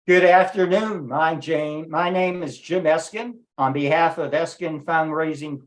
Good afternoon. My name is Jim Eskin. On behalf of Eskin Fundraising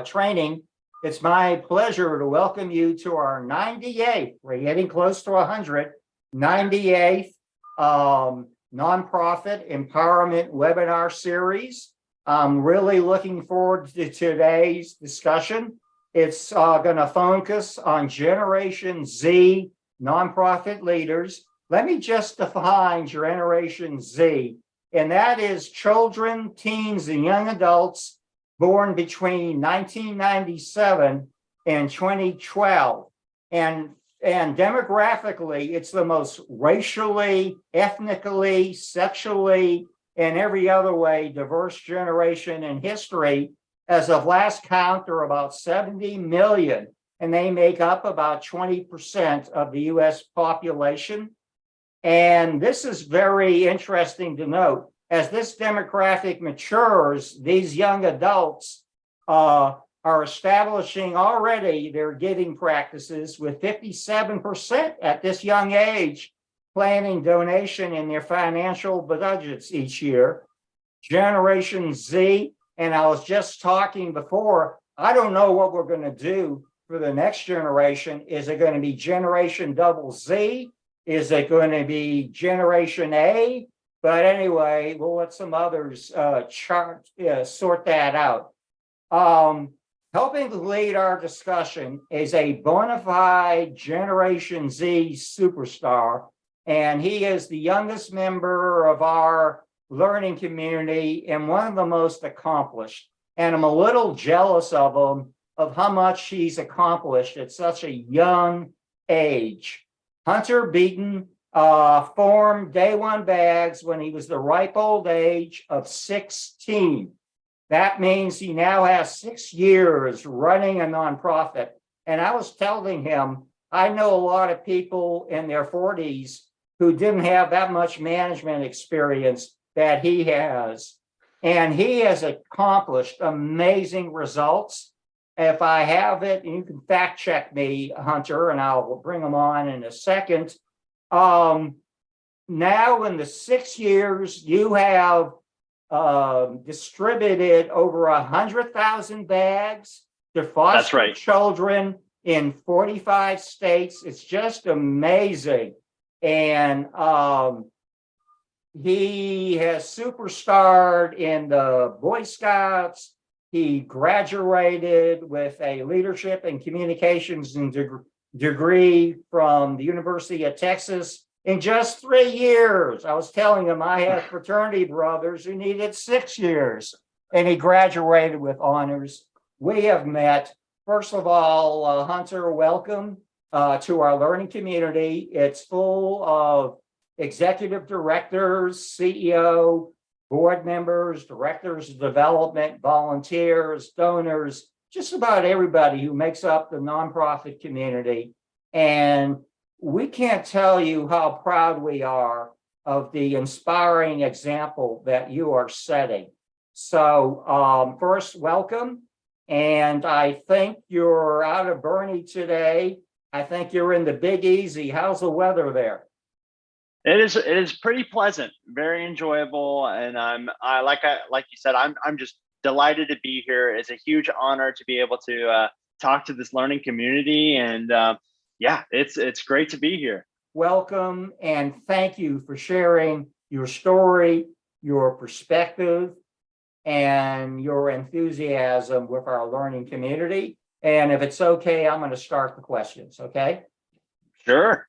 Training, it's my pleasure to welcome you to our 98th, we're getting close to 100, 98th nonprofit empowerment webinar series. I'm really looking forward to today's discussion. It's going to focus on Generation Z nonprofit leaders. Let me just define Generation Z, and that is children, teens, and young adults born between 1997 and 2012. And demographically, it's the most racially, ethnically, sexually, and every other way diverse generation in history. As of last count, there are about 70 million, and they make up about 20% of the US population. And this is very interesting to note. As this demographic matures, these young adults are establishing already their giving practices, with 57% at this young age planning donation in their financial budgets each year. Generation Z, and I was just talking before, I don't know what we're going to do for the next generation. Is it going to be Generation Double Z? Is it going to be Generation A? But anyway, we'll let some others sort that out. Helping to lead our discussion is a bona fide Generation Z superstar, and he is the youngest member of our learning community and one of the most accomplished. And I'm a little jealous of him, of how much he's accomplished at such a young age. Hunter Beaton formed Day One Bags when he was the ripe old age of 16. That means he now has 6 years running a nonprofit. And I was telling him, I know a lot of people in their 40s who didn't have that much management experience that he has. And he has accomplished amazing results. If I have it, and you can fact check me, Hunter, and I'll bring them on in a second. Now in the 6 years, you have distributed over 100,000 bags to foster children in 45 states. It's just amazing. And he has superstarred in the Boy Scouts. He graduated with a leadership and communications degree from the University of Texas in just 3 years. I was telling him I had fraternity brothers who needed 6 years, and he graduated with honors. We have met. First of all, Hunter, welcome to our learning community. It's full of executive directors, CEO, board members, directors of development, volunteers, donors, just about everybody who makes up the nonprofit community. And we can't tell you how proud we are of the inspiring example that you are setting. So first, welcome. And I think you're out of Bernie today. I think you're in the Big Easy. How's the weather there? It is pretty pleasant, very enjoyable, and like you said, I'm just delighted to be here. It's a huge honor to be able to talk to this learning community, and yeah, it's great to be here. Welcome, and thank you for sharing your story, your perspective, and your enthusiasm with our learning community. And if it's okay, I'm going to start the questions. Okay? Sure.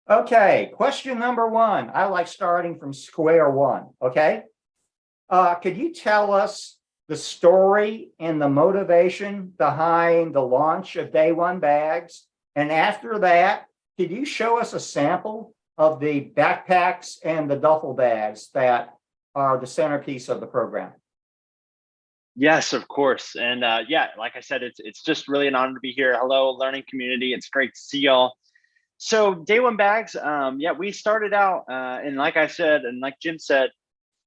Okay, question number one. I like starting from square one, okay? Could you tell us the story and the motivation behind the launch of Day One Bags? And after that, could you show us a sample of the backpacks and the duffel bags that are the centerpiece of the program? Yes, of course. And yeah, like I said, it's just really an honor to be here. Hello, learning community. It's great to see y'all. So Day One Bags, yeah, we started out, and like I said, and like Jim said,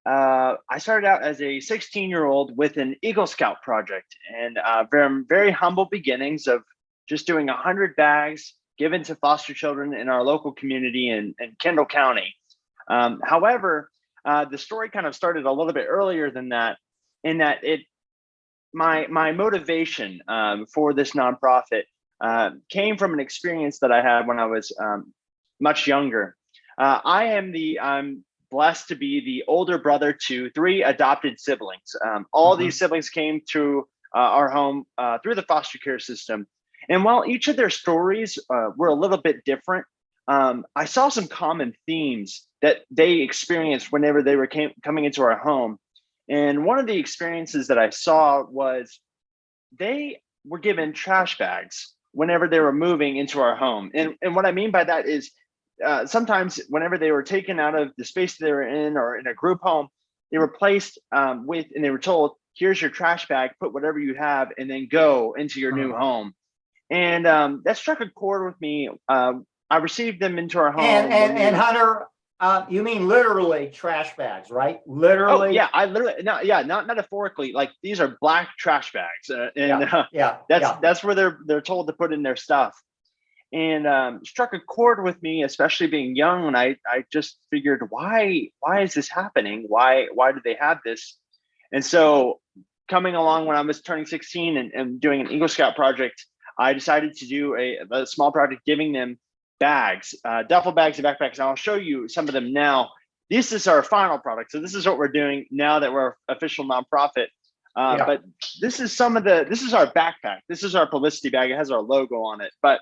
I started out as a 16-year-old with an Eagle Scout project, and from very humble beginnings of just doing 100 bags given to foster children in our local community in Kendall County. However, the story kind of started a little bit earlier than that, in that my motivation for this nonprofit came from an experience that I had when I was much younger. I'm blessed to be the older brother to 3 adopted siblings. All these siblings came to our home through the foster care system. And while each of their stories were a little bit different, I saw some common themes that they experienced whenever they were coming into our home. And one of the experiences that I saw was they were given trash bags whenever they were moving into our home. And what I mean by that is sometimes whenever they were taken out of the space they were in or in a group home, they were placed with, and they were told, here's your trash bag, put whatever you have, and then go into your new home. And that struck a chord with me. I received them into our home. And Hunter, you mean literally trash bags, right? Literally. Oh yeah, I literally not metaphorically. Like these are black trash bags, that's where they're told to put in their stuff. And struck a chord with me, especially being young. And I just figured, why is this happening? Why do they have this? And so coming along when I was turning 16 and doing an Eagle Scout project, I decided to do a small project giving them bags, duffel bags and backpacks. And I'll show you some of them now. This is our final product. So this is what we're doing now that we're official nonprofit. But this is this is our backpack. This is our publicity bag. It has our logo on it, but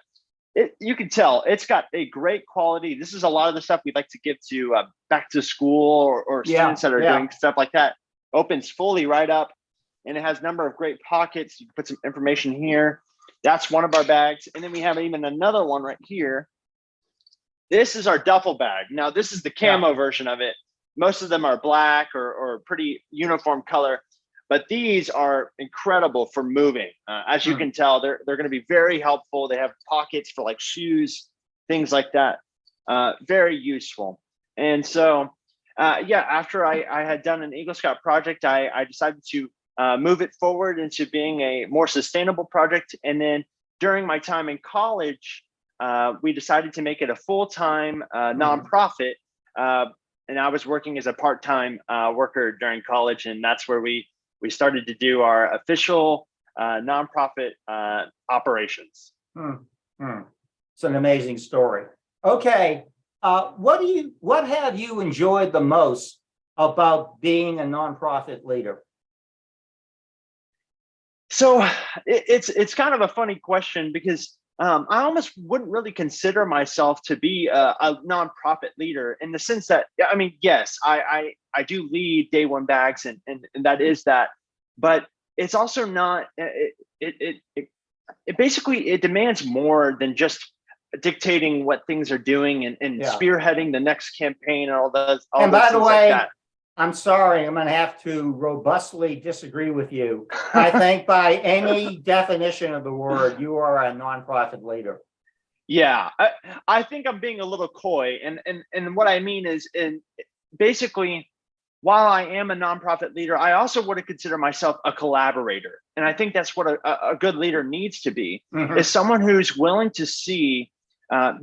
you can tell it's got a great quality. This is a lot of the stuff we'd like to give to back to school or students that are doing stuff like that. Opens fully right up, and it has a number of great pockets. You can put some information here. That's one of our bags. And then we have even another one right here. This is our duffel bag. Now, this is the camo version of it. Most of them are black or pretty uniform color, but these are incredible for moving. As you can tell, they're going to be very helpful. They have pockets for like shoes, things like that. Very useful. And so, after I had done an Eagle Scout project, I decided to move it forward into being a more sustainable project. And then during my time in college, we decided to make it a full-time nonprofit. And I was working as a part-time worker during college. And that's where we started to do our official nonprofit operations. It's an amazing story. Okay. What have you enjoyed the most about being a nonprofit leader? So it's kind of a funny question because I almost wouldn't really consider myself to be a nonprofit leader in the sense that, I mean, yes, I do lead Day One Bags and that is that, but it's also not, it basically, it demands more than just dictating what things are doing and spearheading the next campaign and all those. And by the way, I'm sorry, I'm going to have to robustly disagree with you. I think by any definition of the word, you are a nonprofit leader. Yeah, I think I'm being a little coy. And what I mean is, basically, while I am a nonprofit leader, I also would consider myself a collaborator. And I think that's what a good leader needs to be, is someone who's willing to see,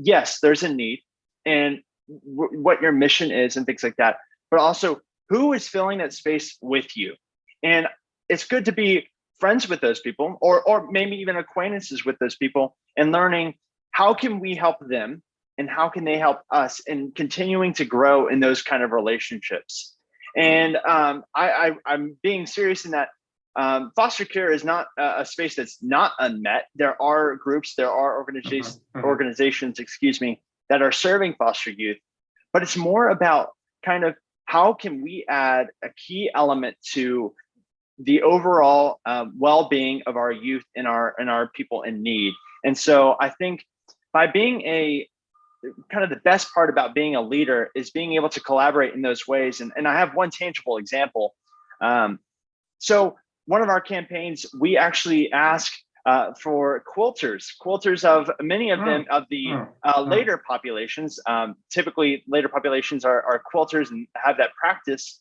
yes, there's a need and what your mission is and things like that, but also who is filling that space with you. And it's good to be friends with those people or maybe even acquaintances with those people and learning how can we help them and how can they help us in continuing to grow in those kind of relationships. And I'm being serious in that foster care is not a space that's not unmet. There are groups, there are organizations, excuse me, that are serving foster youth, but it's more about kind of how can we add a key element to the overall well-being of our youth and our people in need. And so I think by being kind of the best part about being a leader is being able to collaborate in those ways. And I have one tangible example. So one of our campaigns, we actually ask for quilters of many of them of the later populations. Typically later populations are quilters and have that practice.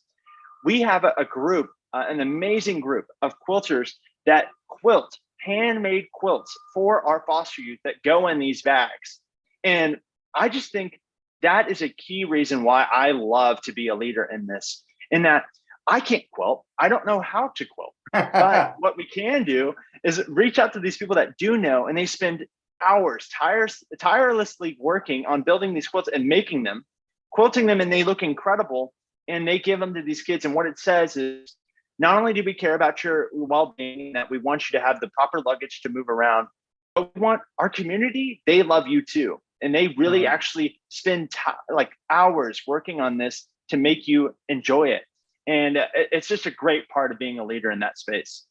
We have a group, an amazing group of quilters that quilt handmade quilts for our foster youth that go in these bags. And I just think that is a key reason why I love to be a leader in this, in that I can't quilt. I don't know how to quilt. But what we can do is reach out to these people that do know, and they spend hours tirelessly working on building these quilts and making them, quilting them, and they look incredible. And they give them to these kids. And what it says is, not only do we care about your well-being, that we want you to have the proper luggage to move around, but we want our community, they love you too. And they really actually spend like hours working on this to make you enjoy it. And it's just a great part of being a leader in that space.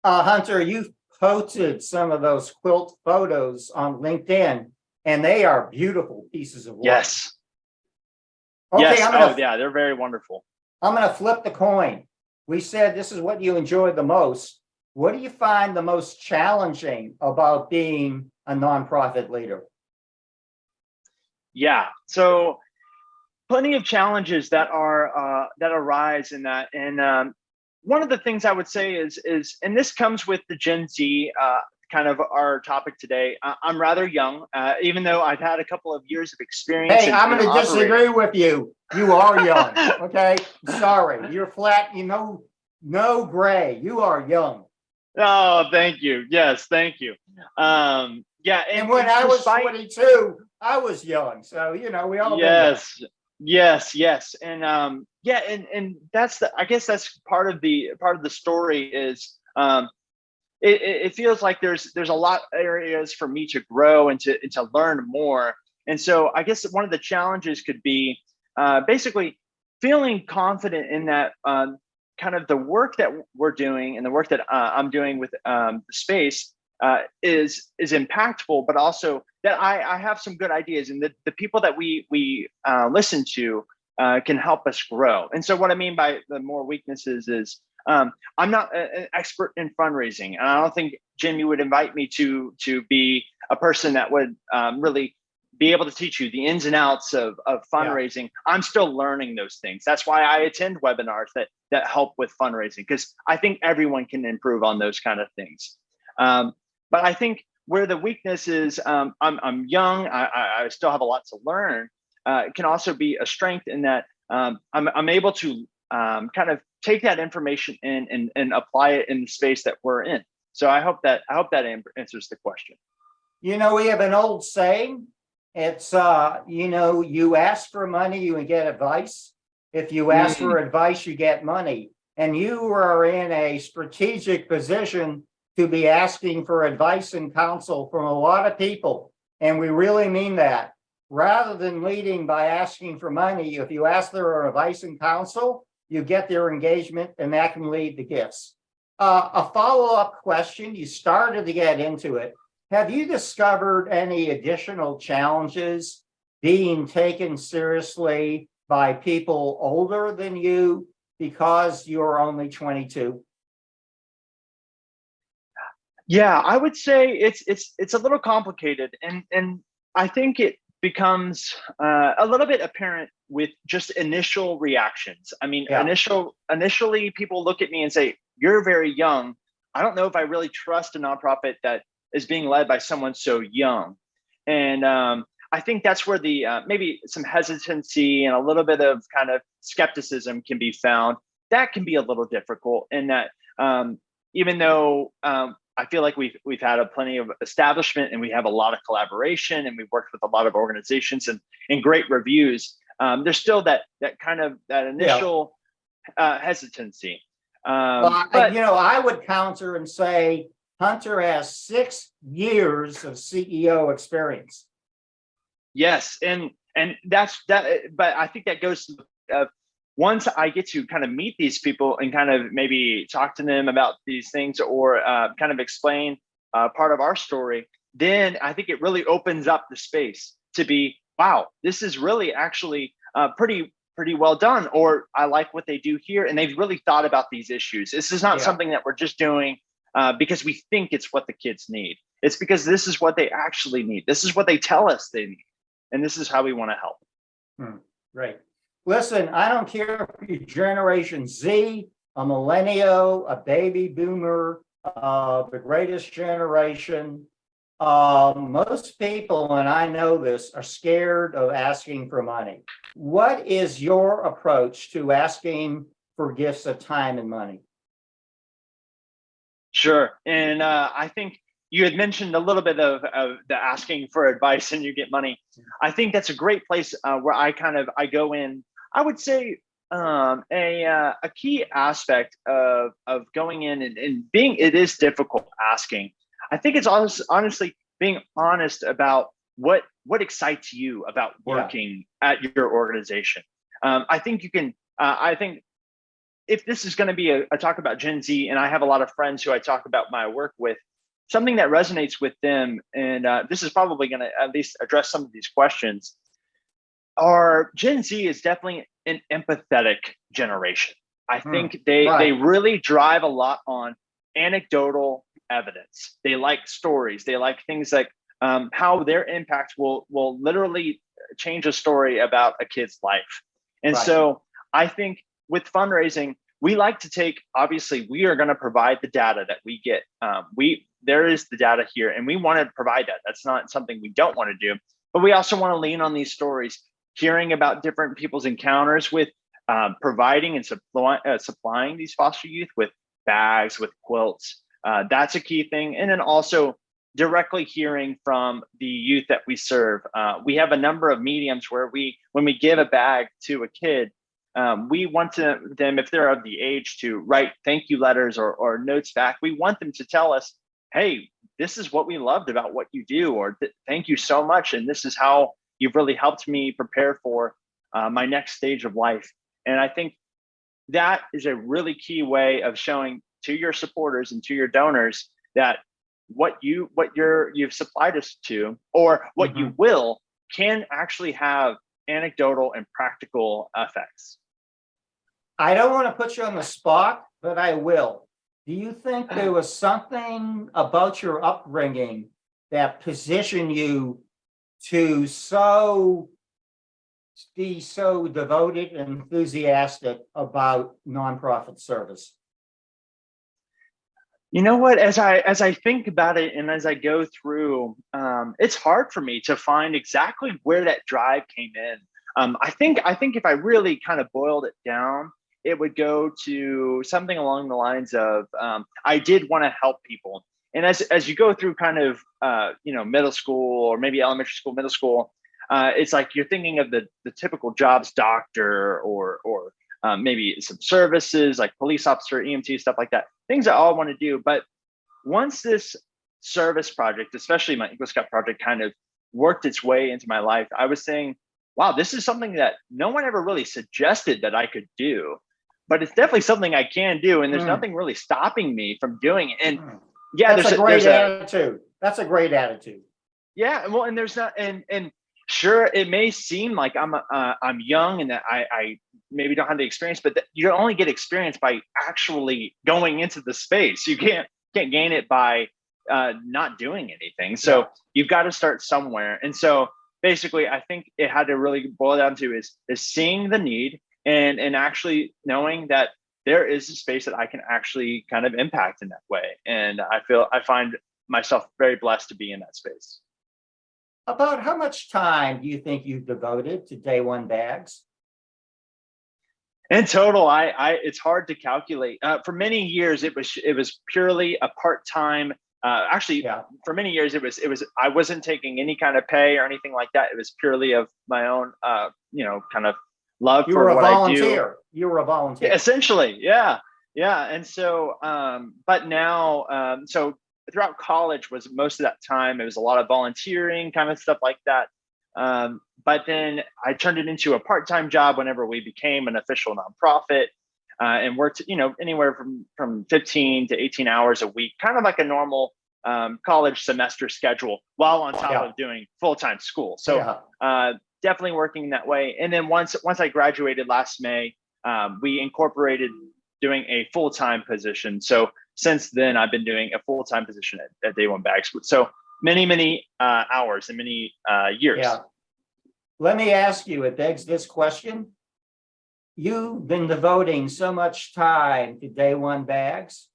Hunter, you've posted some of those quilt photos on LinkedIn, and they are beautiful pieces of work. Yes. Okay, yes. Yeah, they're very wonderful. I'm going to flip the coin. We said this is what you enjoy the most. What do you find the most challenging about being a nonprofit leader? Yeah, so plenty of challenges that are that arise in that, and one of the things I would say is, and this comes with the Gen Z kind of our topic today. I'm rather young, even though I've had a couple of years of experience. Hey, I'm going to disagree with you. You are young. Okay, sorry, you're flat. You know, no gray. You are young. Oh, thank you. Yes, thank you. Yeah, and when I was 22, I was young. So you know, we all yes, and yeah, and that's I guess that's part of the story is it feels like there's a lot of areas for me to grow and to learn more. And so I guess one of the challenges could be basically feeling confident in that kind of the work that we're doing and the work that I'm doing with the space is impactful, but also that I have some good ideas, and the people that we listen to can help us grow. And so what I mean by the more weaknesses is I'm not an expert in fundraising, and I don't think, Jim, you would invite me to be a person that would really be able to teach you the ins and outs of fundraising. Yeah. I'm still learning those things. That's why I attend webinars that help with fundraising, because I think everyone can improve on those kind of things. But I think where the weakness is, I'm young, I still have a lot to learn. It can also be a strength in that I'm able to kind of take that information in and apply it in the space that we're in. So I hope that answers the question. You know, we have an old saying. It's, you know, you ask for money, you get advice. If you ask for advice, you get money. And you are in a strategic position to be asking for advice and counsel from a lot of people. And we really mean that. Rather than leading by asking for money, if you ask their advice and counsel, you get their engagement, and that can lead to gifts. A follow-up question, you started to get into it. Have you discovered any additional challenges being taken seriously by people older than you because you're only 22? Yeah, I would say it's a little complicated, and I think it becomes a little bit apparent with just initial reactions. I mean, initially people look at me and say, "You're very young. I don't know if I really trust a nonprofit that is being led by someone so young." And I think that's where the maybe some hesitancy and a little bit of kind of skepticism can be found. That can be a little difficult in that even though I feel like we've had plenty of establishment, and we have a lot of collaboration, and we've worked with a lot of organizations and great reviews. There's still that kind of that initial hesitancy. But you know, I would counter and say Hunter has 6 years of CEO experience. Yes, and that's that. But I think that goes to once I get to kind of meet these people and kind of maybe talk to them about these things, or kind of explain part of our story, then I think it really opens up the space to be, wow, this is really actually pretty well done, or I like what they do here, and they've really thought about these issues. This is not something that we're just doing because we think it's what the kids need. It's because this is what they actually need. This is what they tell us they need, and this is how we want to help. Right. Listen, I don't care if you're Generation Z, a millennial, a baby boomer, the greatest generation. Most people, and I know this, are scared of asking for money. What is your approach to asking for gifts of time and money? Sure. And I think you had mentioned a little bit of the asking for advice and you get money. I think that's a great place where I go in. I would say a key aspect of going in and being, it is difficult asking. I think it's honestly being honest about what excites you about working at your organization. I think you can. I think if this is going to be a talk about Gen Z, and I have a lot of friends who I talk about my work with, something that resonates with them, and this is probably going to at least address some of these questions. Our Gen Z is definitely an empathetic generation. I think they really drive a lot on anecdotal evidence. They like stories. They like things like how their impact will literally change a story about a kid's life. And so I think with fundraising, we like to take, obviously, we are going to provide the data that we get. There is the data here, and we want to provide that. That's not something we don't want to do, but we also want to lean on these stories, hearing about different people's encounters with providing and supplying these foster youth with bags, with quilts. That's a key thing. And then also directly hearing from the youth that we serve. We have a number of mediums where when we give a bag to a kid, we want them, if they're of the age, to write thank you letters or notes back. We want them to tell us, hey, this is what we loved about what you do, or thank you so much. And this is how you've really helped me prepare for my next stage of life. And I think that is a really key way of showing to your supporters and to your donors that what you've supplied us to, or what you will, can actually have anecdotal and practical effects. I don't want to put you on the spot, but I will. Do you think there was something about your upbringing that positioned you to be so devoted and enthusiastic about nonprofit service? You know what? As I think about it, and as I go through, it's hard for me to find exactly where that drive came in. I think if I really kind of boiled it down, it would go to something along the lines of I did want to help people. And as you go through kind of middle school, or maybe elementary school, middle school, it's like you're thinking of the typical jobs, doctor, or maybe some services like police officer, EMT, stuff like that. Things I all want to do. But once this service project, especially my Eagle Scout project, kind of worked its way into my life, I was saying, wow, this is something that no one ever really suggested that I could do, but it's definitely something I can do. And there's nothing really stopping me from doing it. And yeah, that's a great attitude. That's a great attitude. Yeah. Well, and there's not, and sure, it may seem like I'm young and that I maybe don't have the experience, but you don't only get experience by actually going into the space. You can't gain it by not doing anything. So you've got to start somewhere. And so basically, I think it had to really boil down to is seeing the need and actually knowing that there is a space that I can actually kind of impact in that way. And I find myself very blessed to be in that space. About how much time do you think you've devoted to Day One Bags? In total, it's hard to calculate. For many years, it was purely a part-time. For many years, it was. I wasn't taking any kind of pay or anything like that. It was purely of my own, kind of love for what I do. You were a volunteer. Yeah, essentially, yeah. And so, but now, so throughout college was most of that time. It was a lot of volunteering, kind of stuff like that. But then I turned it into a part-time job whenever we became an official nonprofit, and worked, anywhere from 15 to 18 hours a week, kind of like a normal college semester schedule, while on top of doing full-time school. So definitely working in that way. And then once I graduated last May, we incorporated doing a full-time position. So since then, I've been doing a full-time position at Day One Bags. So many hours and many years. Yeah. Let me ask you, it begs this question. You've been devoting so much time to Day One Bags.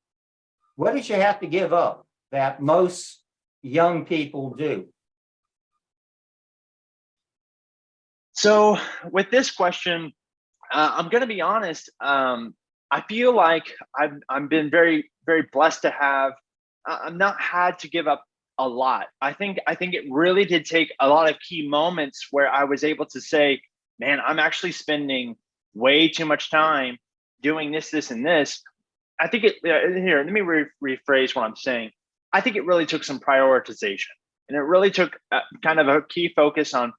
What did you have to give up that most young people do? So with this question, I'm going to be honest. I feel like I've been very, very blessed to have. I'm not had to give up a lot. I think it really did take a lot of key moments where I was able to say, "Man, I'm actually spending way too much time doing this, this, and this." I think it here. Let me rephrase what I'm saying. I think it really took some prioritization, and it really took kind of a key focus on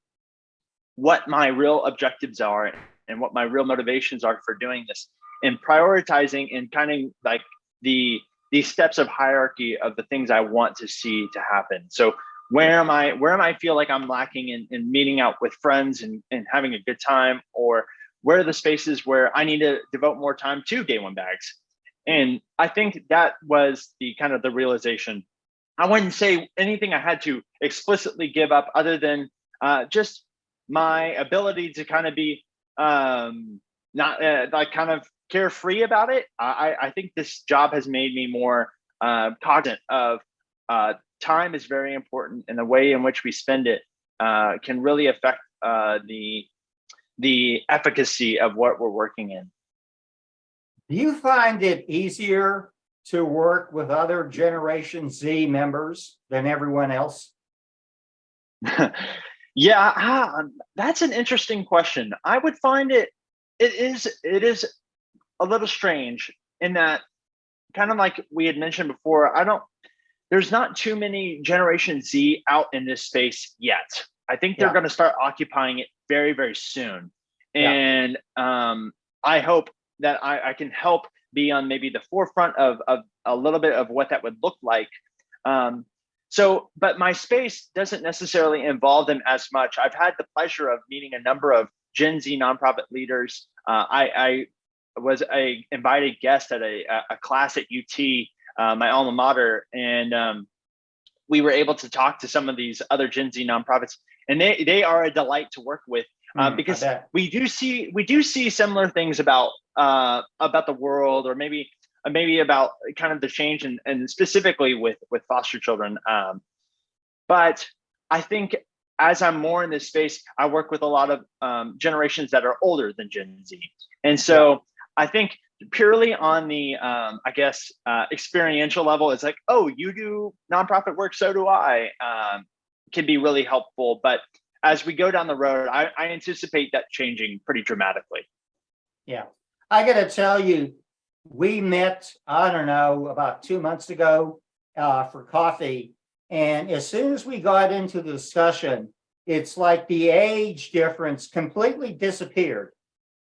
what my real objectives are and what my real motivations are for doing this, and prioritizing and kind of like these steps of hierarchy of the things I want to see to happen. So where am I feel like I'm lacking in meeting out with friends and having a good time, or where are the spaces where I need to devote more time to Day One Bags? And I think that was the kind of the realization. I wouldn't say anything I had to explicitly give up other than just my ability to kind of be not like kind of carefree about it. I think this job has made me more cognizant of time is very important, and the way in which we spend it can really affect the efficacy of what we're working in. Do you find it easier to work with other Generation Z members than everyone else? Yeah, that's an interesting question. I would find it is a little strange in that, kind of like we had mentioned before, there's not too many Generation Z out in this space yet. I think they're Yeah. going to start occupying it very, very soon. Yeah. And I hope that I can help be on maybe the forefront of a little bit of what that would look like. But my space doesn't necessarily involve them as much. I've had the pleasure of meeting a number of Gen Z nonprofit leaders. I was a invited guest at a class at UT, my alma mater, and we were able to talk to some of these other Gen Z nonprofits, and they are a delight to work with because we do see similar things about the world, or maybe about kind of the change and specifically with foster children. But I think as I'm more in this space, I work with a lot of generations that are older than Gen Z, and so I think purely on the experiential level, it's like, oh, you do nonprofit work, so do I. Can be really helpful, but as we go down the road, I anticipate that changing pretty dramatically. Yeah, I got to tell you, we met, I don't know, about 2 months ago for coffee. And as soon as we got into the discussion, it's like the age difference completely disappeared.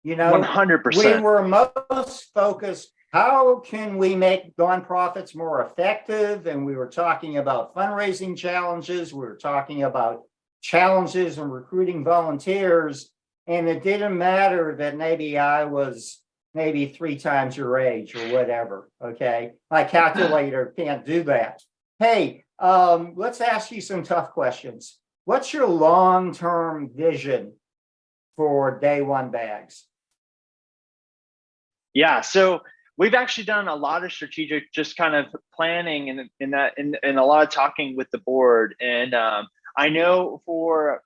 100%. We were most focused, how can we make nonprofits more effective? And we were talking about fundraising challenges. We were talking about challenges in recruiting volunteers. And it didn't matter that maybe I was 3 times your age or whatever. Okay. My calculator can't do that. Hey, let's ask you some tough questions. What's your long-term vision for Day One Bags? Yeah, so we've actually done a lot of strategic, just kind of planning and a lot of talking with the board. And I know for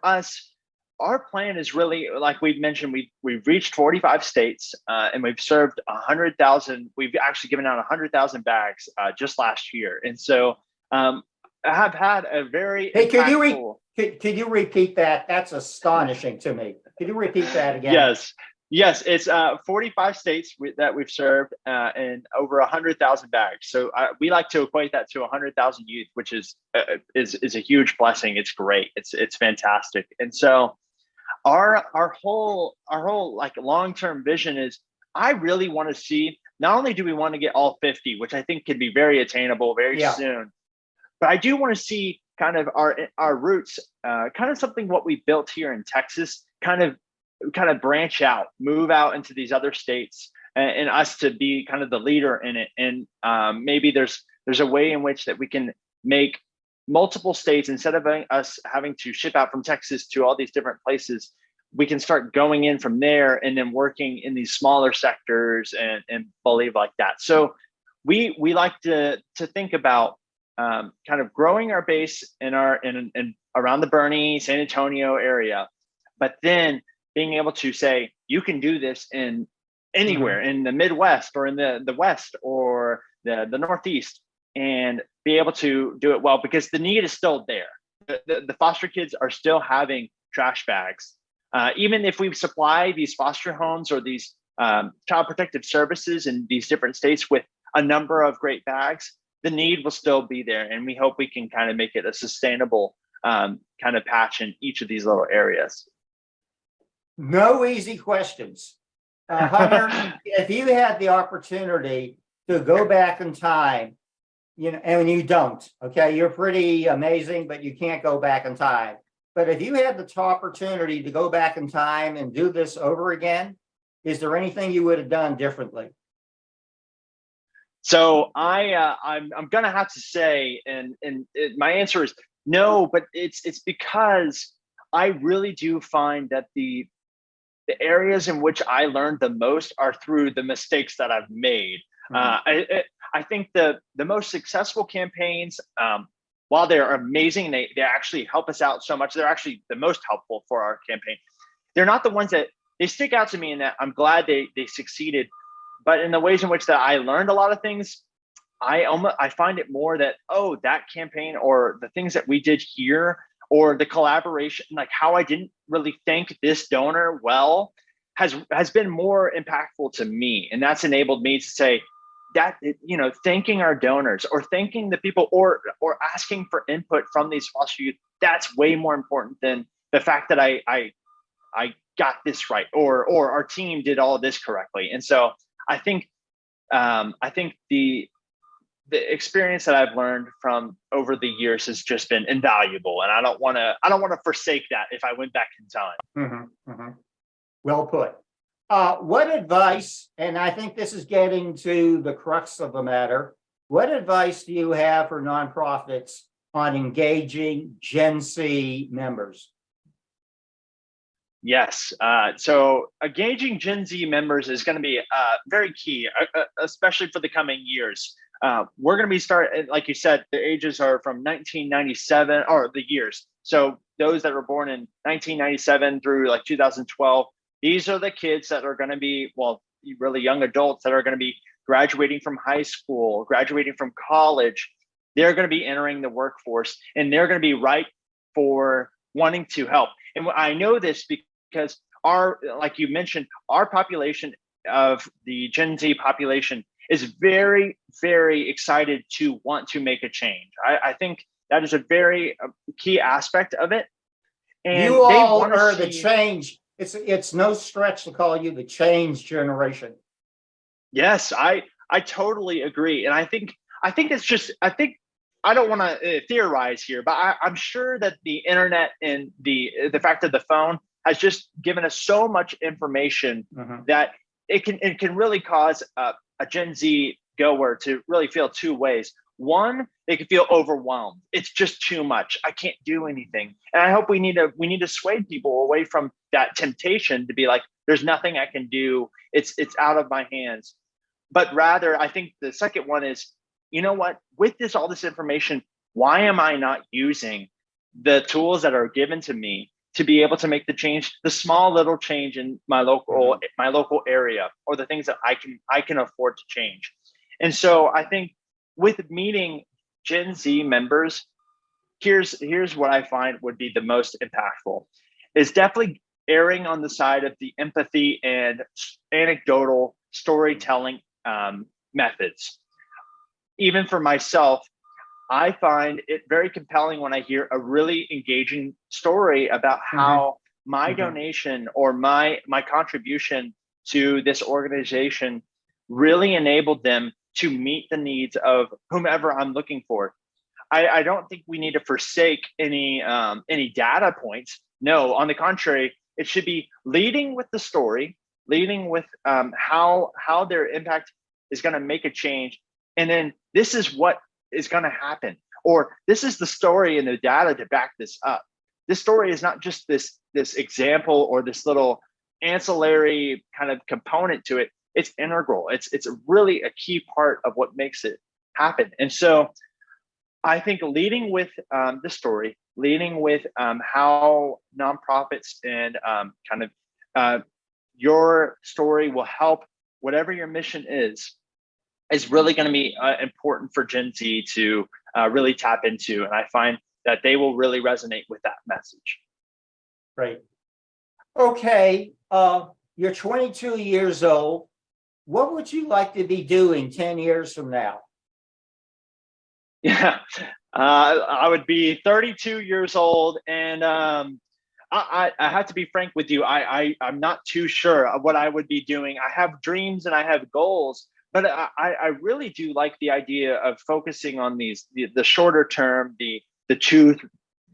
us, our plan is really, like we've mentioned, we've reached 45 states and we've served 100,000. We've actually given out 100,000 bags just last year, and so I have had a very impactful. Could you repeat that? That's astonishing to me. Could you repeat that again? Yes, it's 45 states that we've served and over 100,000 bags. So we like to equate that to 100,000 youth, which is a huge blessing. It's great. It's fantastic. And so our whole like long-term vision is, I really want to see, not only do we want to get all 50, which I think could be very attainable very soon, but I do want to see kind of our roots, kind of something what we built here in Texas, kind of branch out, move out into these other states, and us to be kind of the leader in it. And maybe there's a way in which that we can make multiple states, instead of us having to ship out from Texas to all these different places, we can start going in from there and then working in these smaller sectors and believe like that. So we like to think about kind of growing our base in around the Bernie, San Antonio area, but then being able to say, you can do this in anywhere in the Midwest or in the West or the Northeast, and be able to do it well, because the need is still there. The foster kids are still having trash bags. Even if we supply these foster homes or these child protective services in these different states with a number of great bags, the need will still be there. And we hope we can kind of make it a sustainable kind of patch in each of these little areas. No easy questions. Hunter, if you had the opportunity to go back in time, and you don't, okay, you're pretty amazing, but you can't go back in time. But if you had the opportunity to go back in time and do this over again, is there anything you would have done differently? So I'm gonna have to say, and my answer is no, but it's because I really do find that the areas in which I learned the most are through the mistakes that I've made. I think the most successful campaigns, while they're amazing, they actually help us out so much. They're actually the most helpful for our campaign. They're not the ones that they stick out to me, and that I'm glad they succeeded. But in the ways in which that I learned a lot of things, I find it more that, oh, that campaign or the things that we did here, or the collaboration, like how I didn't really thank this donor well, has been more impactful to me. And that's enabled me to say that, thanking our donors or thanking the people or asking for input from these foster youth, that's way more important than the fact that I got this right, or our team did all of this correctly. And so I think the experience that I've learned from over the years has just been invaluable, and I don't want to forsake that if I went back in time. Well put. What advice, and I think this is getting to the crux of the matter, what advice do you have for nonprofits on engaging Gen Z members? Yes. So engaging Gen Z members is going to be very key, especially for the coming years. We're going to be starting, like you said, the ages are from 1997, or the years. So those that were born in 1997 through like 2012, these are the kids that are going to be, well, really young adults that are going to be graduating from high school, graduating from college. They're going to be entering the workforce, and they're going to be ripe for wanting to help. And I know this because like you mentioned, our population of the Gen Z population is very, very excited to want to make a change. I think that is a very key aspect of it. And you all are the change. It's no stretch to call you the change generation. Yes, I totally agree. And I think it's just, I don't want to theorize here, but I'm sure that the internet and the fact of the phone has just given us so much information that it can really cause a Gen Z goer to really feel two ways. One, they can feel overwhelmed. It's just too much. I can't do anything. And I hope we need to sway people away from that temptation to be like, there's nothing I can do. It's out of my hands. But rather, I think the second one is, you know what, with all this information, why am I not using the tools that are given to me to be able to make the change, the small little change in my local area, or the things that I can afford to change? And so I think with meeting Gen Z members, here's what I find would be the most impactful, is definitely erring on the side of the empathy and anecdotal storytelling methods. Even for myself, I find it very compelling when I hear a really engaging story about how my donation or my contribution to this organization really enabled them to meet the needs of whomever I'm looking for. I don't think we need to forsake any data points. No, on the contrary, it should be leading with the story, leading with how their impact is going to make a change. And then this is what is going to happen, or this is the story and the data to back this up. This story is not just this example or this little ancillary kind of component to it. It's integral. It's really a key part of what makes it happen. And so I think leading with the story, leading with how nonprofits and kind of your story will help whatever your mission is really going to be important for Gen Z to really tap into. And I find that they will really resonate with that message. Great. Okay, you're 22 years old. What would you like to be doing 10 years from now? Yeah, I would be 32 years old, and I have to be frank with you. I'm not too sure of what I would be doing. I have dreams and I have goals, but I really do like the idea of focusing on the shorter term, the 2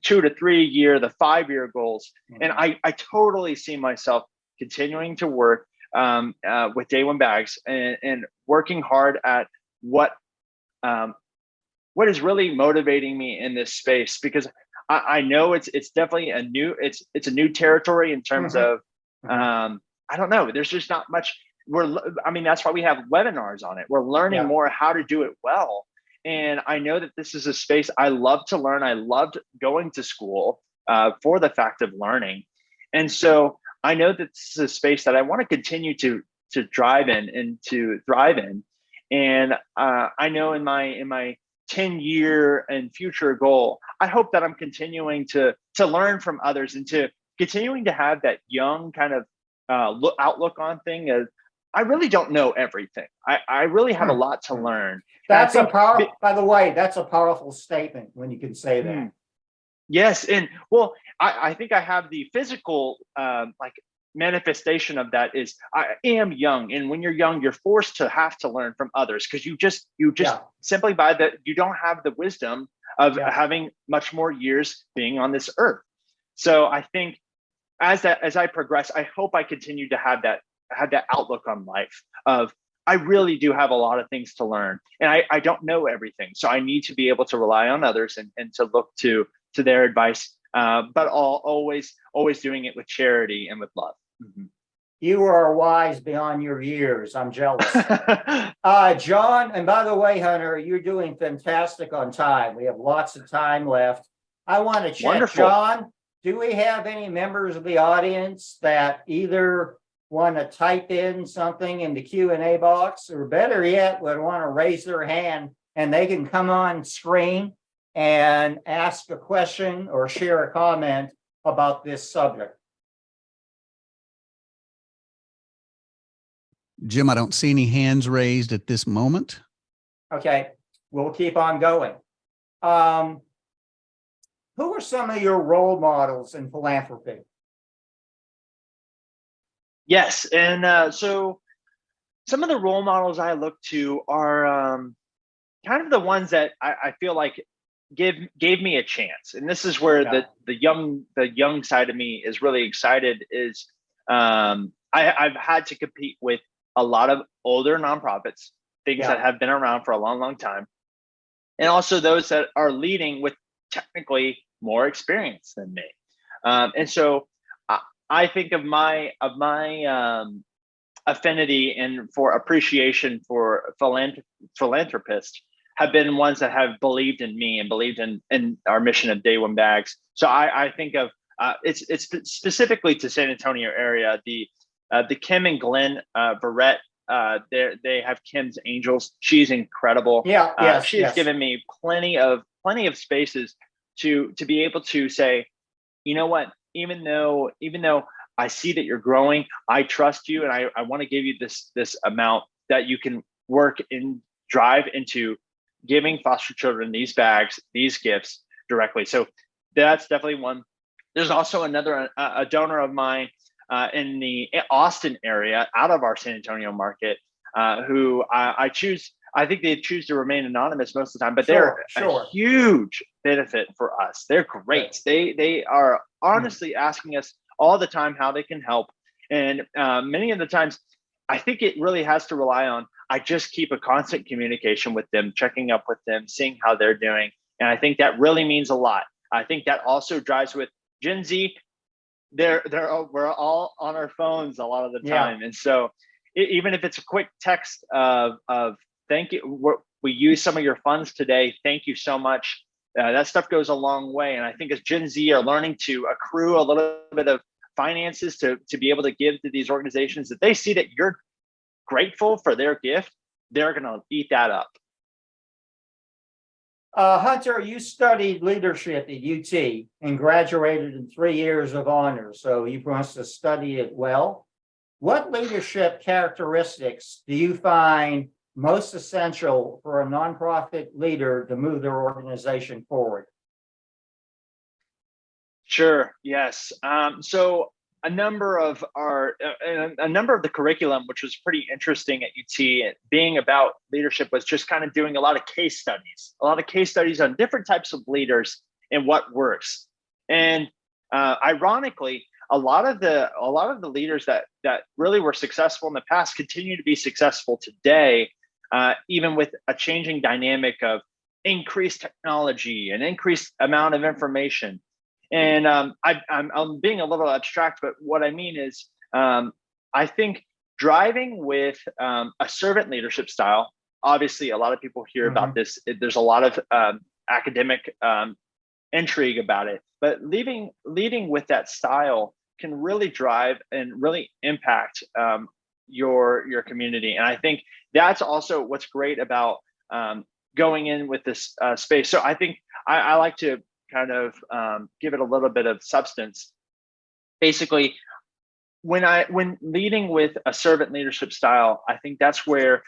to 3 year, the 5 year goals. And I totally see myself continuing to work with Day One Bags and working hard at what is really motivating me in this space, because I know it's definitely it's a new territory in terms of I don't know. There's just not much. I mean, that's why we have webinars on it. We're learning more how to do it well. And I know that this is a space I love to learn. I loved going to school for the fact of learning. And so I know that this is a space that I want to continue to drive in and to thrive in. And I know in my 10-year and future goal, I hope that I'm continuing to learn from others and to continuing to have that young kind of outlook on thing. As I really don't know everything. I really have a lot to learn. By the way, that's a powerful statement when you can say that. Yes, and well, I think I have the physical like manifestation of that is I am young, and when you're young, you're forced to have to learn from others, because you just simply by that you don't have the wisdom of having much more years being on this earth. So I think as I progress, I hope I continue to have that outlook on life of I really do have a lot of things to learn, and I don't know everything, so I need to be able to rely on others and to look to their advice, but always doing it with charity and with love. You are wise beyond your years. I'm jealous. John, and by the way, Hunter, you're doing fantastic on time. We have lots of time left. I want to check. Wonderful. John, do we have any members of the audience that either want to type in something in the Q&A box, or better yet, would want to raise their hand and they can come on screen and ask a question or share a comment about this subject? Jim, I don't see any hands raised at this moment. Okay, we'll keep on going. Who are some of your role models in philanthropy? Yes, and so some of the role models I look to are kind of the ones that I feel like gave me a chance, and this is where the young side of me is really excited. Is I've had to compete with a lot of older nonprofits, things that have been around for a long time, and also those that are leading with technically more experience than me. And so I think of my affinity and for appreciation for philanthropists have been ones that have believed in me and believed in our mission of Day One Bags. So I think of it's specifically to San Antonio area, the Kim and Glenn Verrett. They have Kim's Angels. She's incredible. She has given me plenty of spaces to be able to say, you know what, even though I see that you're growing, I trust you, and I want to give you this amount that you can work and drive into giving foster children these bags, these gifts directly. So that's definitely one. There's also another a donor of mine in the Austin area, out of our San Antonio market, who I think they choose to remain anonymous most of the time, but they're a huge benefit for us. They're great. They are honestly asking us all the time how they can help. And many of the times, I think it really has to rely on, I just keep a constant communication with them, checking up with them, seeing how they're doing. And I think that really means a lot. I think that also drives with Gen Z. We're all on our phones a lot of the time. And so even if it's a quick text of thank you, we use some of your funds today. Thank you so much. That stuff goes a long way. And I think as Gen Z are learning to accrue a little bit of finances to be able to give to these organizations, that they see that you're grateful for their gift, they're going to eat that up. Hunter, you studied leadership at UT and graduated in 3 years of honors, so you must have studied it well. What leadership characteristics do you find most essential for a nonprofit leader to move their organization forward? Sure. Yes. So a number of the curriculum, which was pretty interesting at UT, being about leadership, was just kind of doing a lot of case studies on different types of leaders and what works. And ironically, a lot of the leaders that really were successful in the past continue to be successful today, even with a changing dynamic of increased technology and increased amount of information. And I'm being a little abstract, but what I mean is, I think driving with a servant leadership style. Obviously, a lot of people hear about this. There's a lot of academic intrigue about it, but leading with that style can really drive and really impact your community. And I think that's also what's great about going in with this space. So I think I like to kind of give it a little bit of substance. Basically, when leading with a servant leadership style, I think that's where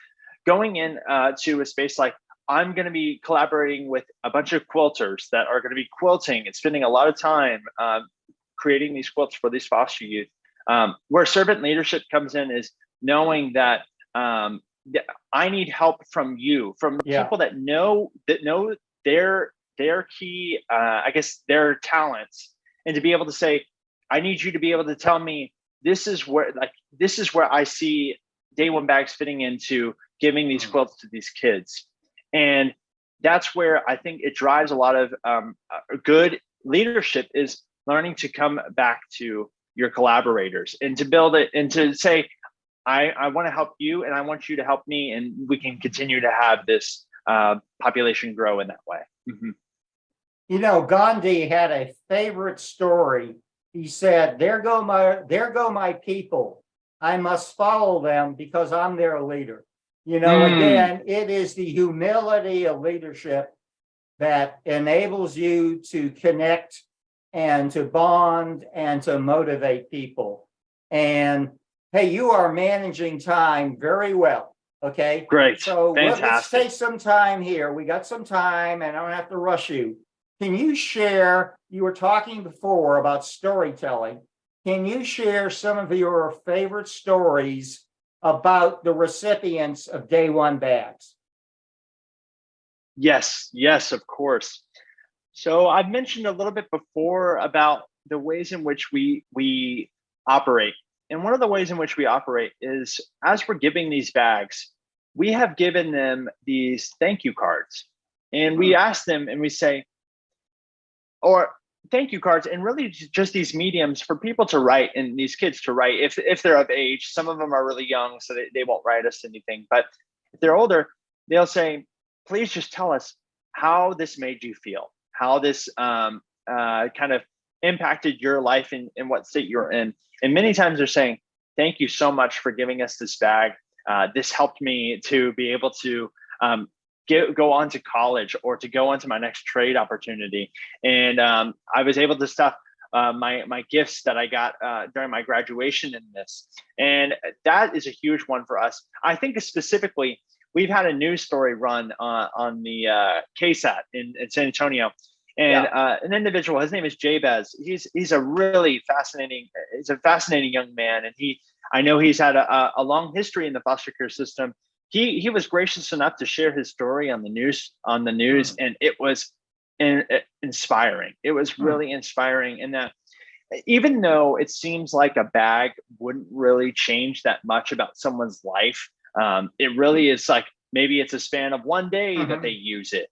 going in to a space like, I'm going to be collaborating with a bunch of quilters that are going to be quilting and spending a lot of time creating these quilts for these foster youth. Where servant leadership comes in is knowing that I need help from you, from people that know their key, I guess, their talents, and to be able to say, I need you to be able to tell me, this is where I see Day One Bags fitting into giving these quilts to these kids. And that's where I think it drives a lot of good leadership, is learning to come back to your collaborators and to build it and to say, I want to help you and I want you to help me, and we can continue to have this population grow in that way. You know, Gandhi had a favorite story. He said, there go my people. I must follow them because I'm their leader. You know, again, it is the humility of leadership that enables you to connect and to bond and to motivate people. And hey, you are managing time very well. Okay. Great. So let's Fantastic. take some time here. We got some time and I don't have to rush you. Can you share, you were talking before about storytelling. Can you share some of your favorite stories about the recipients of Day One Bags? Yes, of course. So I've mentioned a little bit before about the ways in which we operate. And one of the ways in which we operate is, as we're giving these bags, we have given them these thank you cards. And we ask them and we say, or thank you cards, and really just these mediums for people to write, and these kids to write if they're of age. Some of them are really young, so they won't write us anything. But if they're older, they'll say, please just tell us how this made you feel, how this kind of impacted your life and what state you're in. And many times they're saying, thank you so much for giving us this bag. This helped me to be able to go on to college or to go on to my next trade opportunity. And I was able to stuff my gifts that I got during my graduation in this. And that is a huge one for us. I think specifically, we've had a news story run on the KSAT in San Antonio. And an individual, his name is Jabez. He's a really fascinating young man. And I know he's had a long history in the foster care system. He was gracious enough to share his story on the news, and it was inspiring. It was really inspiring in that, even though it seems like a bag wouldn't really change that much about someone's life, it really is like, maybe it's a span of one day that they use it.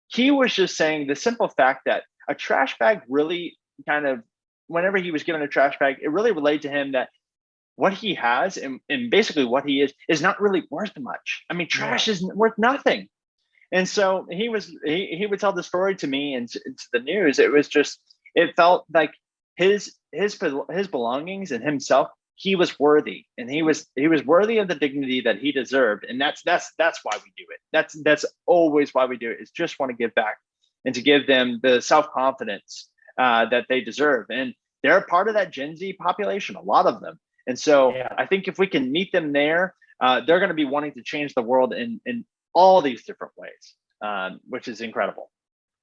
He was just saying the simple fact that a trash bag really kind of, whenever he was given a trash bag, it really relayed to him that what he has and basically what he is not really worth much. I mean, trash Yeah. is worth nothing. And so he would tell the story to me and to the news. It was just, it felt like his belongings and himself, he was worthy, and he was worthy of the dignity that he deserved. And that's why we do it. That's always why we do it, is just want to give back and to give them the self-confidence that they deserve. And they're a part of that Gen Z population, a lot of them. And so Yeah. I think if we can meet them there, they're going to be wanting to change the world in all these different ways, which is incredible.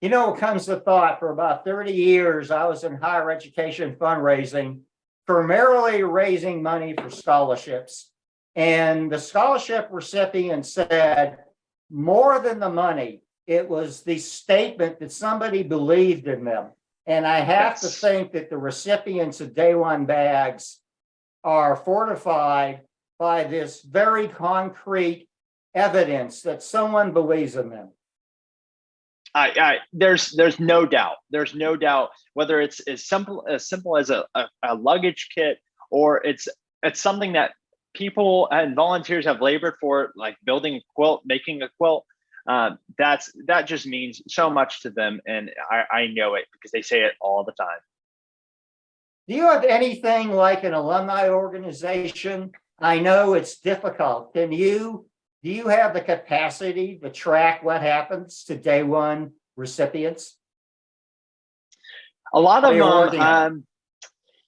You know, it comes to thought, for about 30 years, I was in higher education fundraising, primarily raising money for scholarships. And the scholarship recipient said, more than the money, it was the statement that somebody believed in them. And I have to think that the recipients of Day One bags are fortified by this very concrete evidence that someone believes in them. There's no doubt. There's no doubt, whether it's as simple as a luggage kit, or it's something that people and volunteers have labored for, like building a quilt, making a quilt. That just means so much to them, and I know it because they say it all the time. Do you have anything like an alumni organization? I know it's difficult. Do you have the capacity to track what happens to Day One recipients? A lot of them,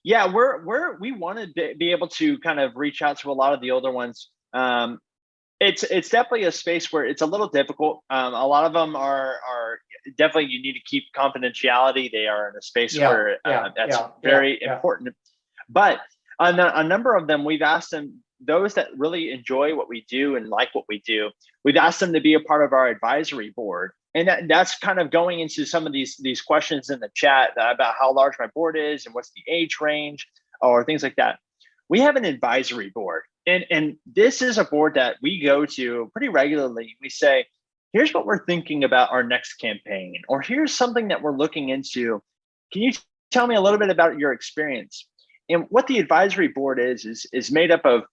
yeah, we want to be able to kind of reach out to a lot of the older ones. It's definitely a space where it's a little difficult. A lot of them are definitely, you need to keep confidentiality. They are in a space where that's very important. But on a number of them, we've asked them, those that really enjoy what we do and like what we do, we've asked them to be a part of our advisory board. And that's kind of going into some of these questions in the chat about how large my board is and what's the age range or things like that. We have an advisory board. And this is a board that we go to pretty regularly. We say, here's what we're thinking about our next campaign, or here's something that we're looking into. Can you tell me a little bit about your experience? And what the advisory board is made up of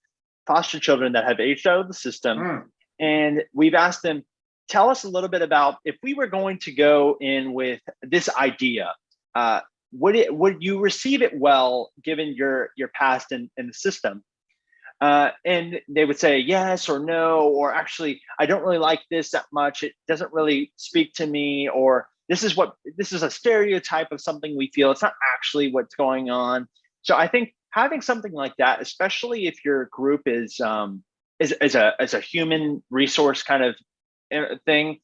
foster children that have aged out of the system. And we've asked them, tell us a little bit about, if we were going to go in with this idea, would you receive it well, given your past in the system? And they would say yes or no, or actually, I don't really like this that much. It doesn't really speak to me, or this is a stereotype of something we feel. It's not actually what's going on. So I think having something like that, especially if your group is a human resource kind of thing,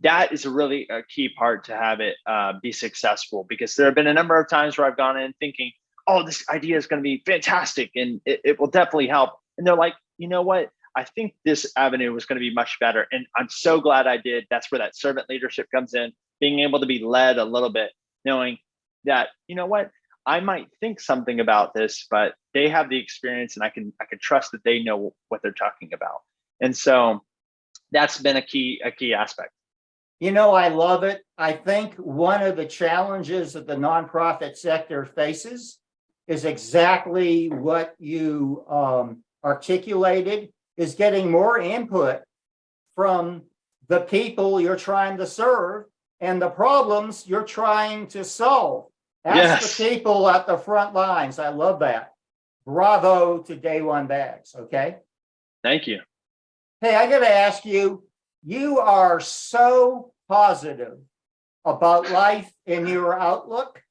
that is really a key part to have it be successful. Because there have been a number of times where I've gone in thinking, oh, this idea is going to be fantastic and it will definitely help. And they're like, you know what? I think this avenue was going to be much better. And I'm so glad I did. That's where that servant leadership comes in, being able to be led a little bit, knowing that, you know what, I might think something about this, but they have the experience and I can trust that they know what they're talking about. And so that's been a key aspect. You know, I love it. I think one of the challenges that the nonprofit sector faces is exactly what you articulated, is getting more input from the people you're trying to serve and the problems you're trying to solve. That's the people at the front lines. I love that. Bravo to Day One Bags. Okay. Thank you. Hey, I got to ask you, you are so positive about life and your outlook.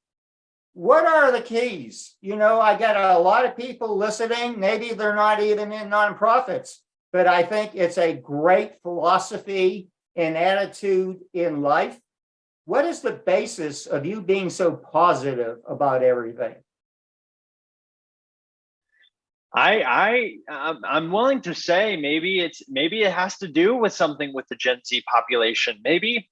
What are the keys? You know, I got a lot of people listening. Maybe they're not even in nonprofits, but I think it's a great philosophy and attitude in life. What is the basis of you being so positive about everything? I'm willing to say maybe it has to do with something with the Gen Z population. Maybe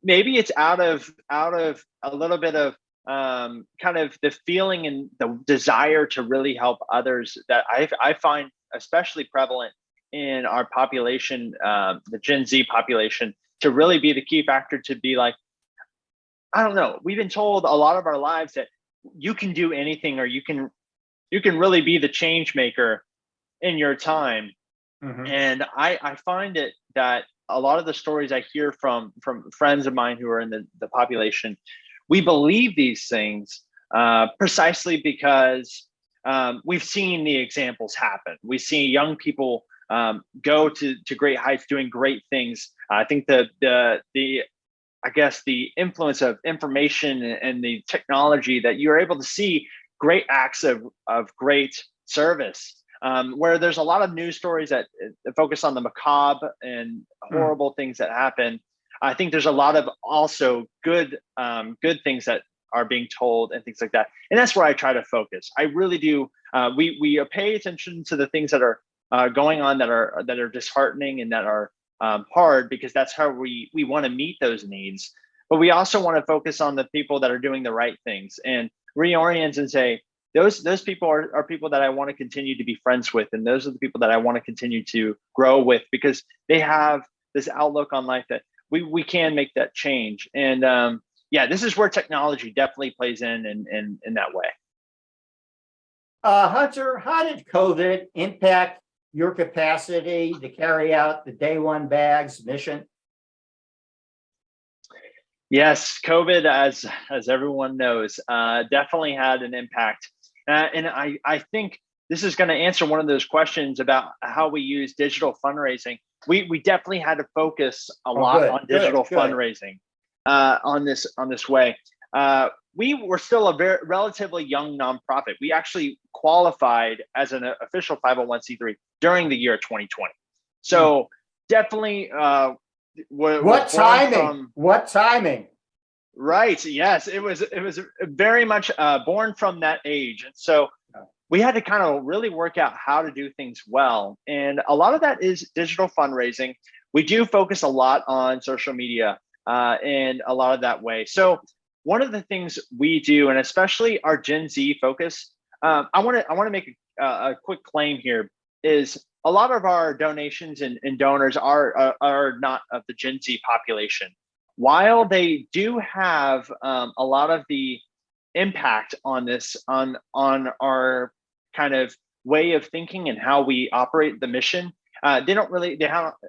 it's out of a little bit of kind of the feeling and the desire to really help others that I find especially prevalent in our population, the Gen Z population, to really be the key factor, to be like, I don't know, we've been told a lot of our lives that you can do anything, or you can you can really be the change maker in your time. Mhm. And I find it that a lot of the stories I hear from friends of mine who are in the population, we believe these things precisely because we've seen the examples happen. We see young people go to great heights, doing great things. I think the I guess the influence of information and the technology that you're able to see great acts of great service. Where there's a lot of news stories that focus on the macabre and Mm. horrible things that happen. I think there's a lot of also good things that are being told and things like that. And that's where I try to focus. I really do. We pay attention to the things that are going on that are disheartening and that are hard, because that's how we want to meet those needs. But we also want to focus on the people that are doing the right things and reorient and say, those people are people that I want to continue to be friends with. And those are the people that I want to continue to grow with, because they have this outlook on life that we can make that change. And yeah, this is where technology definitely plays in that way. Hunter, how did COVID impact your capacity to carry out the Day One Bags mission? Yes, COVID, as everyone knows, definitely had an impact. And I think this is going to answer one of those questions about how we use digital fundraising. We definitely had to focus a lot good, on digital good. fundraising on this way. We were still a very relatively young nonprofit. We actually qualified as an official 501c3 during the year 2020. So definitely, What timing? What timing? Right. Yes, it was very much born from that age, and so we had to kind of really work out how to do things well. And a lot of that is digital fundraising. We do focus a lot on social media and a lot of that way. So one of the things we do, and especially our Gen Z focus, I want to make a quick claim here, is a lot of our donations and donors are not of the Gen Z population. While they do have a lot of the impact on this, on our kind of way of thinking and how we operate the mission, they don't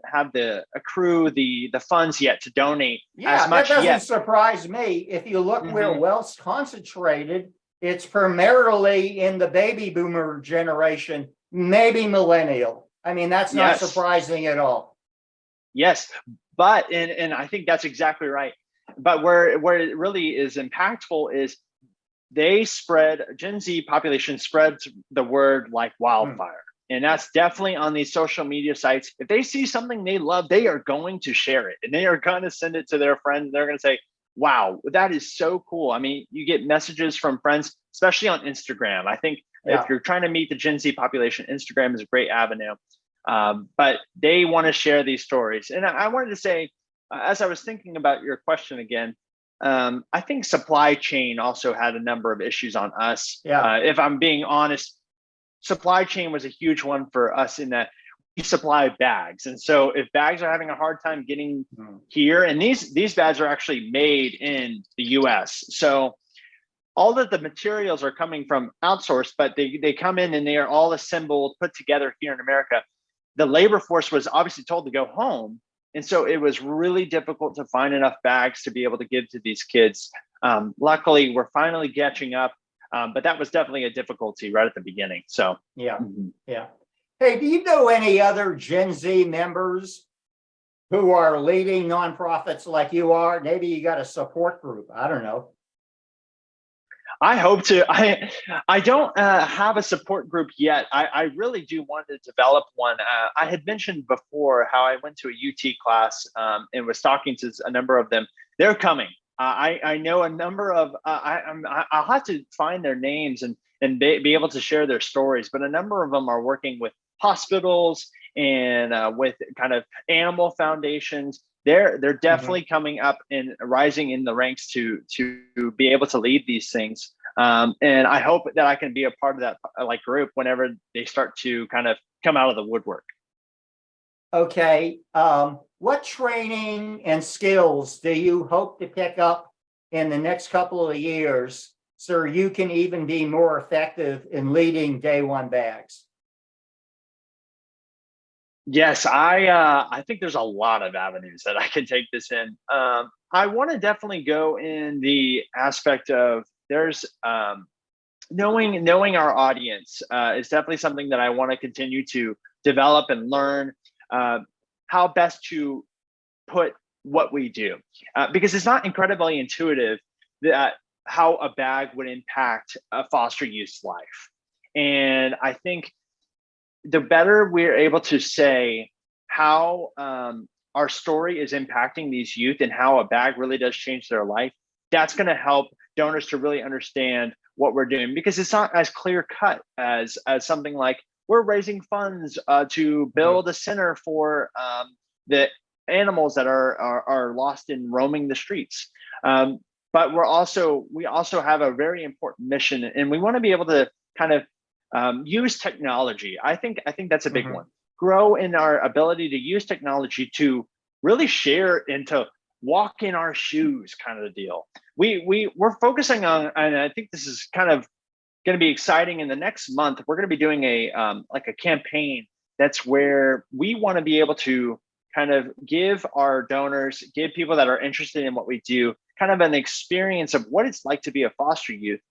have the accrue the funds yet to donate as much that doesn't yet. surprise me. If you look where wealth's concentrated, it's primarily in the baby boomer generation, maybe millennial. I mean, that's not surprising at all. Yes, but and I think that's exactly right. But where it really is impactful is Gen Z population spreads the word like wildfire. And that's definitely on these social media sites. If they see something they love, they are going to share it, and they are going to send it to their friends. They're going to say, wow, that is so cool. I mean, you get messages from friends, especially on Instagram. I think if you're trying to meet the Gen Z population, Instagram is a great avenue. But they want to share these stories. And I wanted to say, as I was thinking about your question again, I think supply chain also had a number of issues on us. If I'm being honest, supply chain was a huge one for us in that we supply bags. And so if bags are having a hard time getting here, and these bags are actually made in the US. So all of the materials are coming from outsourced, but they come in and they are all assembled, put together here in America. The labor force was obviously told to go home. And so it was really difficult to find enough bags to be able to give to these kids. Luckily, we're finally catching up, but that was definitely a difficulty right at the beginning. So yeah. Hey, do you know any other Gen Z members who are leading nonprofits like you are? Maybe you got a support group. I don't know. I hope to. I don't have a support group yet. I really do want to develop one. I had mentioned before how I went to a UT class and was talking to a number of them. They're coming. I know a number of. I'll have to find their names and be able to share their stories. But a number of them are working with hospitals and with kind of animal foundations. They're definitely coming up and rising in the ranks to be able to lead these things. And I hope that I can be a part of that like group whenever they start to kind of come out of the woodwork. Okay. What training and skills do you hope to pick up in the next couple of years so you can even be more effective in leading Day One Bags? Yes, I think there's a lot of avenues that I can take this in. I want to definitely go in the aspect of there's knowing our audience is definitely something that I want to continue to develop and learn how best to put what we do because it's not incredibly intuitive that how a bag would impact a foster youth's life. And I think the better we're able to say how our story is impacting these youth and how a bag really does change their life, that's going to help donors to really understand what we're doing, because it's not as clear cut as something like we're raising funds to build a center for the animals that are lost in roaming the streets. But we also have a very important mission, and we want to be able to kind of use technology. I think that's a big one. Grow in our ability to use technology to really share and to walk in our shoes, kind of the deal. We're focusing on, and I think this is kind of going to be exciting. In the next month, we're going to be doing a campaign that's where we want to be able to kind of give our donors, give people that are interested in what we do, kind of an experience of what it's like to be a foster youth.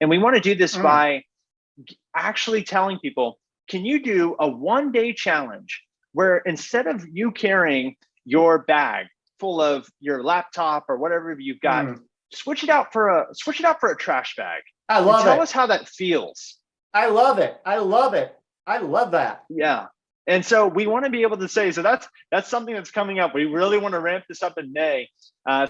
And we want to do this by actually telling people, can you do a one-day challenge where instead of you carrying your bag full of your laptop or whatever you've got, switch it out for a trash bag. I love it. Tell us how that feels. I love it. I love it. I love that. Yeah. And so we want to be able to say, so that's something that's coming up. We really want to ramp this up in May.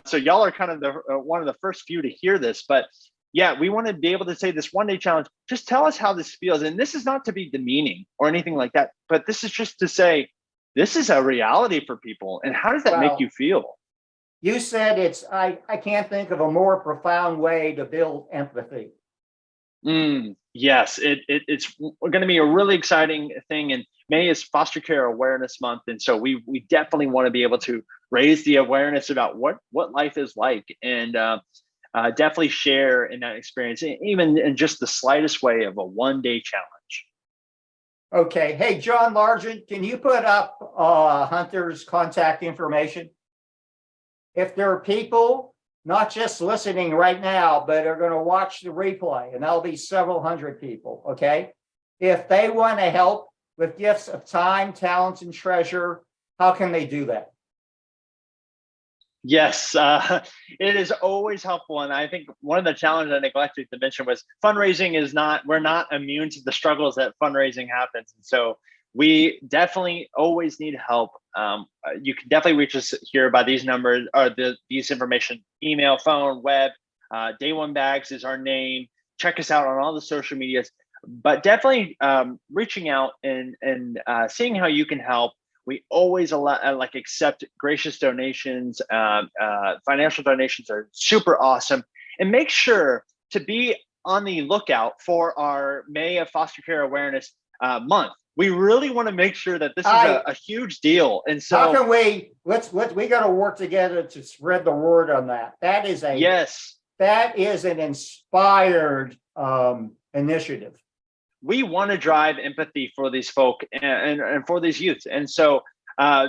So y'all are kind of one of the first few to hear this, but yeah, we want to be able to say this one-day challenge, just tell us how this feels. And this is not to be demeaning or anything like that, but this is just to say, this is a reality for people. And how does that make you feel? You said I can't think of a more profound way to build empathy. Yes, it's going to be a really exciting thing. And May is Foster Care Awareness Month. And so we definitely want to be able to raise the awareness about what life is like, and definitely share in that experience, even in just the slightest way of a one-day challenge. Okay. Hey, John Largent, can you put up Hunter's contact information? If there are people not just listening right now, but are going to watch the replay, and that'll be several hundred people, okay? If they want to help with gifts of time, talents, and treasure, how can they do that? Yes, it is always helpful. And I think one of the challenges I neglected to mention was fundraising we're not immune to the struggles that fundraising happens. And so we definitely always need help. You can definitely reach us here by these numbers or these information: email, phone, web. Day One Bags is our name. Check us out on all the social medias, but definitely reaching out and seeing how you can help. We always accept gracious donations. Financial donations are super awesome. And make sure to be on the lookout for our May of Foster Care Awareness month. We really want to make sure that this is a huge deal. And so how can we got to work together to spread the word on that. That is an inspired initiative. We want to drive empathy for these folk and for these youth. And so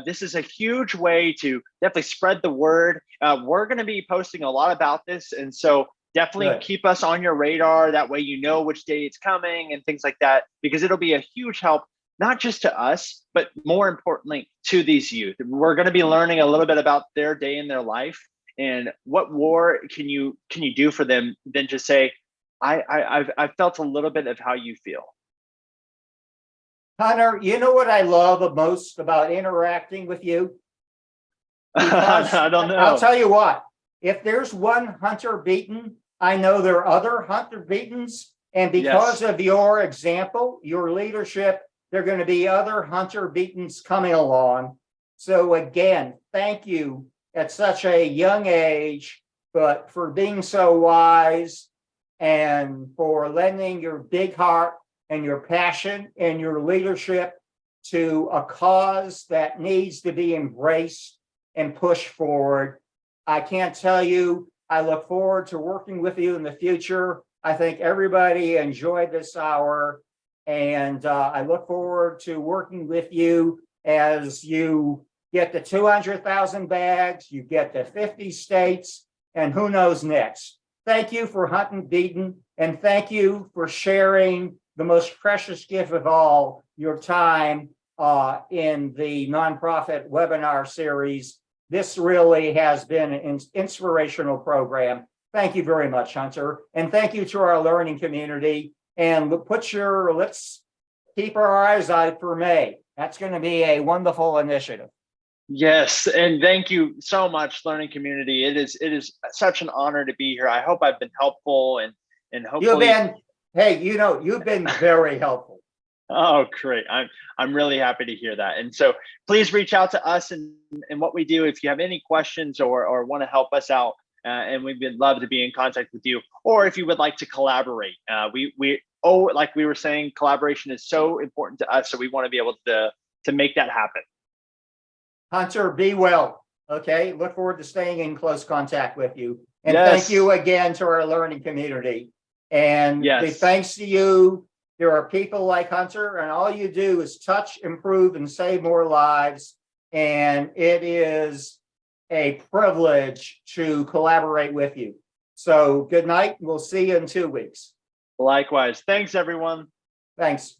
this is a huge way to definitely spread the word. We're going to be posting a lot about this. And so definitely keep us on your radar. That way you know which day it's coming and things like that, because it'll be a huge help, not just to us, but more importantly to these youth. We're going to be learning a little bit about their day in their life and what more can you do for them than just say, I've felt a little bit of how you feel. Hunter, you know what I love most about interacting with you? Because I don't know. I'll tell you what, if there's one Hunter Beaton, I know there are other Hunter Beatons. And because of your example, your leadership, there are going to be other Hunter Beatons coming along. So again, thank you at such a young age, but for being so wise and for lending your big heart and your passion and your leadership to a cause that needs to be embraced and pushed forward. I can't tell you, I look forward to working with you in the future. I think everybody enjoyed this hour, and I look forward to working with you as you get to 200,000 bags, you get to 50 states, and who knows next. Thank you for hunting Beaton, and thank you for sharing the most precious gift of all, your time in the nonprofit webinar series. This really has been an inspirational program. Thank you very much, Hunter. And thank you to our learning community. And let's keep our eyes out for May. That's going to be a wonderful initiative. Yes, and thank you so much, learning community. It is such an honor to be here. I hope I've been helpful, and hopefully you've been very helpful. Oh, great. I'm really happy to hear that. And so please reach out to us and what we do if you have any questions or want to help us out. And we would love to be in contact with you. Or if you would like to collaborate, like we were saying, collaboration is so important to us. So we want to be able to make that happen. Hunter, be well. Okay. Look forward to staying in close contact with you. And Yes. Thank you again to our learning community. And Yes. thanks to you, there are people like Hunter, and all you do is touch, improve, and save more lives. And it is a privilege to collaborate with you. So good night. We'll see you in 2 weeks. Likewise. Thanks, everyone. Thanks.